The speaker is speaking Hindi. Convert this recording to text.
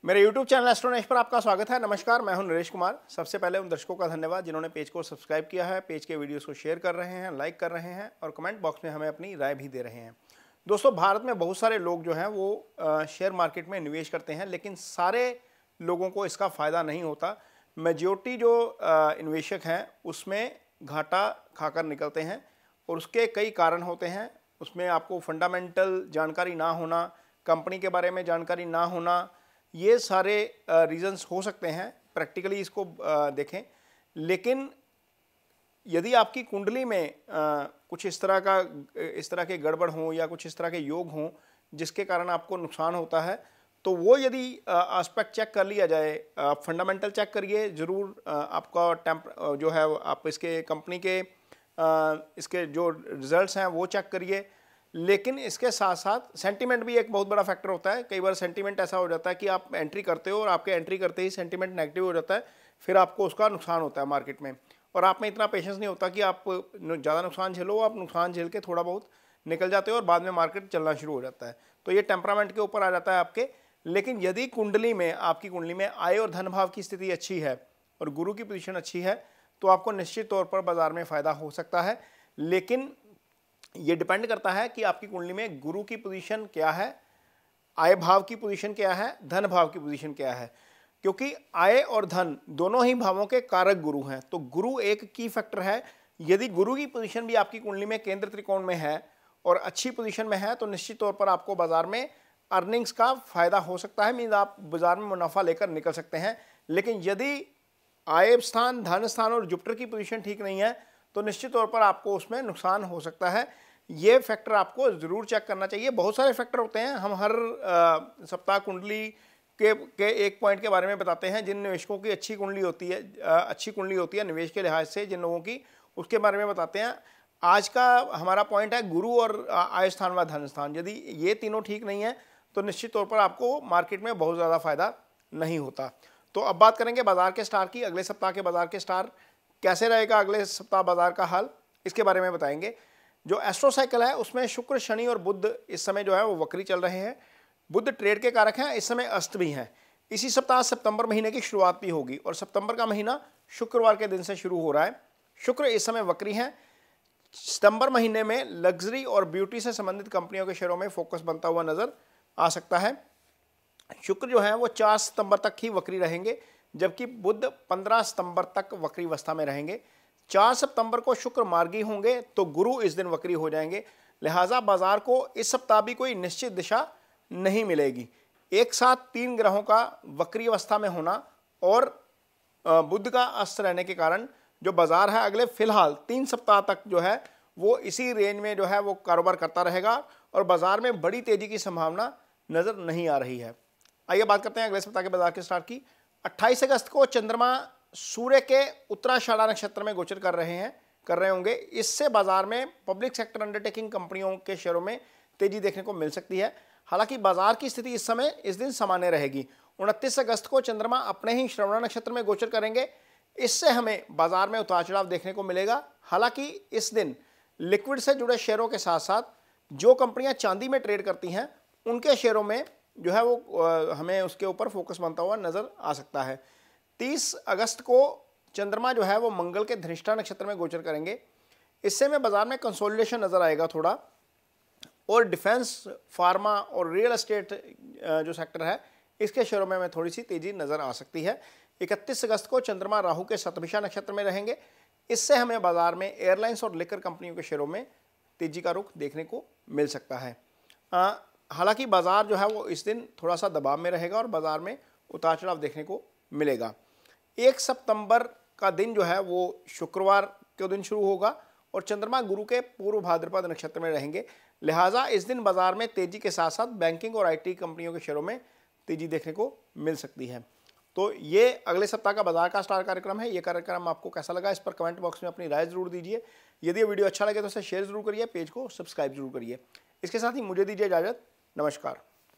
मेरे YouTube चैनल एस्ट्रोनेश पर आपका स्वागत है। नमस्कार, मैं हूं नरेश कुमार। सबसे पहले उन दर्शकों का धन्यवाद जिन्होंने पेज को सब्सक्राइब किया है, पेज के वीडियोस को शेयर कर रहे हैं, लाइक कर रहे हैं और कमेंट बॉक्स में हमें अपनी राय भी दे रहे हैं। दोस्तों, भारत में बहुत सारे लोग जो हैं वो शेयर मार्केट में निवेश करते हैं, लेकिन सारे लोगों को इसका फ़ायदा नहीं होता। मेजॉरिटी जो निवेशक हैं उसमें घाटा खाकर निकलते हैं और उसके कई कारण होते हैं। उसमें आपको फंडामेंटल जानकारी ना होना, कंपनी के बारे में जानकारी ना होना, ये सारे रीजंस हो सकते हैं। प्रैक्टिकली इसको देखें, लेकिन यदि आपकी कुंडली में कुछ इस तरह के गड़बड़ हों या कुछ इस तरह के योग हों जिसके कारण आपको नुकसान होता है, तो वो यदि एस्पेक्ट चेक कर लिया जाए, फंडामेंटल चेक करिए ज़रूर। आपका जो है आप इसके कंपनी के इसके जो रिजल्ट्स हैं वो चेक करिए। लेकिन इसके साथ साथ सेंटीमेंट भी एक बहुत बड़ा फैक्टर होता है। कई बार सेंटीमेंट ऐसा हो जाता है कि आप एंट्री करते हो और आपके एंट्री करते ही सेंटीमेंट नेगेटिव हो जाता है, फिर आपको उसका नुकसान होता है मार्केट में, और आप में इतना पेशेंस नहीं होता कि आप ज़्यादा नुकसान झेलो। आप नुकसान झेल के थोड़ा बहुत निकल जाते हो और बाद में मार्केट चलना शुरू हो जाता है। तो ये टेम्परामेंट के ऊपर आ जाता है आपके। लेकिन यदि आपकी कुंडली में आय और धन भाव की स्थिति अच्छी है और गुरु की पोजीशन अच्छी है, तो आपको निश्चित तौर पर बाजार में फ़ायदा हो सकता है। लेकिन ये डिपेंड करता है कि आपकी कुंडली में गुरु की पोजीशन क्या है, आय भाव की पोजीशन क्या है, धन भाव की पोजीशन क्या है। क्योंकि आय और धन दोनों ही भावों के कारक गुरु हैं, तो गुरु एक की फैक्टर है। यदि गुरु की पोजीशन भी आपकी कुंडली में केंद्र त्रिकोण में है और अच्छी पोजीशन में है, तो निश्चित तौर पर आपको बाजार में अर्निंग्स का फायदा हो सकता है, मीन्स आप बाजार में मुनाफा लेकर निकल सकते हैं। लेकिन यदि आय स्थान, धन स्थान और जुपिटर की पोजीशन ठीक नहीं है, तो निश्चित तौर पर आपको उसमें नुकसान हो सकता है। ये फैक्टर आपको ज़रूर चेक करना चाहिए। बहुत सारे फैक्टर होते हैं, हम हर सप्ताह कुंडली के एक पॉइंट के बारे में बताते हैं। जिन निवेशकों की अच्छी कुंडली होती है निवेश के लिहाज से, जिन लोगों की, उसके बारे में बताते हैं। आज का हमारा पॉइंट है गुरु और आय स्थान व धन स्थान। यदि ये तीनों ठीक नहीं है तो निश्चित तौर पर आपको मार्केट में बहुत ज़्यादा फायदा नहीं होता। तो अब बात करेंगे बाजार के स्टार की। अगले सप्ताह के बाजार के स्टार कैसे रहेगा, अगले सप्ताह बाजार का हाल, इसके बारे में बताएंगे। जो एस्ट्रो साइकिल है उसमें शुक्र, शनि और बुध इस समय जो है वो वक्री चल रहे हैं। बुध ट्रेड के कारक हैं, इस समय अस्त भी हैं। इसी सप्ताह सितंबर महीने की शुरुआत भी होगी और सितंबर का महीना शुक्रवार के दिन से शुरू हो रहा है। शुक्र इस समय वक्री हैं। सितंबर महीने में लग्जरी और ब्यूटी से संबंधित कंपनियों के शेयरों में फोकस बनता हुआ नजर आ सकता है। शुक्र जो है वो 4 सितंबर तक ही वक्री रहेंगे, जबकि बुध 15 सितंबर तक वक्री अवस्था में रहेंगे। 4 सितंबर को शुक्र मार्गी होंगे तो गुरु इस दिन वक्री हो जाएंगे। लिहाजा बाजार को इस सप्ताह भी कोई निश्चित दिशा नहीं मिलेगी। एक साथ 3 ग्रहों का वक्री अवस्था में होना और बुध का अस्त रहने के कारण जो बाजार है अगले फिलहाल 3 सप्ताह तक जो है वो इसी रेंज में जो है वो कारोबार करता रहेगा और बाजार में बड़ी तेजी की संभावना नजर नहीं आ रही है। आइए बात करते हैं अगले सप्ताह के बाजार के स्टार्ट की। 28 अगस्त को चंद्रमा सूर्य के उत्तराषाढ़ा नक्षत्र में गोचर कर रहे होंगे। इससे बाजार में पब्लिक सेक्टर अंडरटेकिंग कंपनियों के शेयरों में तेजी देखने को मिल सकती है। हालांकि बाजार की स्थिति इस दिन सामान्य रहेगी। 29 अगस्त को चंद्रमा अपने ही श्रवण नक्षत्र में गोचर करेंगे। इससे हमें बाजार में उतार चढ़ाव देखने को मिलेगा। हालांकि इस दिन लिक्विड से जुड़े शेयरों के साथ साथ जो कंपनियां चांदी में ट्रेड करती हैं उनके शेयरों में जो है वो हमें उसके ऊपर फोकस बनता हुआ नजर आ सकता है। 30 अगस्त को चंद्रमा जो है वो मंगल के धनिष्ठा नक्षत्र में गोचर करेंगे। इससे में बाजार में कंसोलिडेशन नजर आएगा थोड़ा, और डिफेंस, फार्मा और रियल एस्टेट जो सेक्टर है इसके शेयरों में थोड़ी सी तेजी नजर आ सकती है। 31 अगस्त को चंद्रमा राहु के शतभिषा नक्षत्र में रहेंगे। इससे हमें बाजार में एयरलाइंस और लिकर कंपनियों के शेयरों में तेजी का रुख देखने को मिल सकता है। हालांकि बाजार जो है वो इस दिन थोड़ा सा दबाव में रहेगा और बाजार में उतार चढ़ाव देखने को मिलेगा। 1 सितंबर का दिन जो है वो शुक्रवार के दिन शुरू होगा और चंद्रमा गुरु के पूर्व भाद्रपद नक्षत्र में रहेंगे। लिहाजा इस दिन बाजार में तेजी के साथ साथ बैंकिंग और आईटी कंपनियों के शेयरों में तेजी देखने को मिल सकती है। तो ये अगले सप्ताह का बाजार का स्टार कार्यक्रम है। ये कार्यक्रम आपको कैसा लगा, इस पर कमेंट बॉक्स में अपनी राय जरूर दीजिए। यदि ये वीडियो अच्छा लगे तो इसे शेयर जरूर करिए, पेज को सब्सक्राइब जरूर करिए। इसके साथ ही मुझे दीजिए इजाजत। नमस्कार।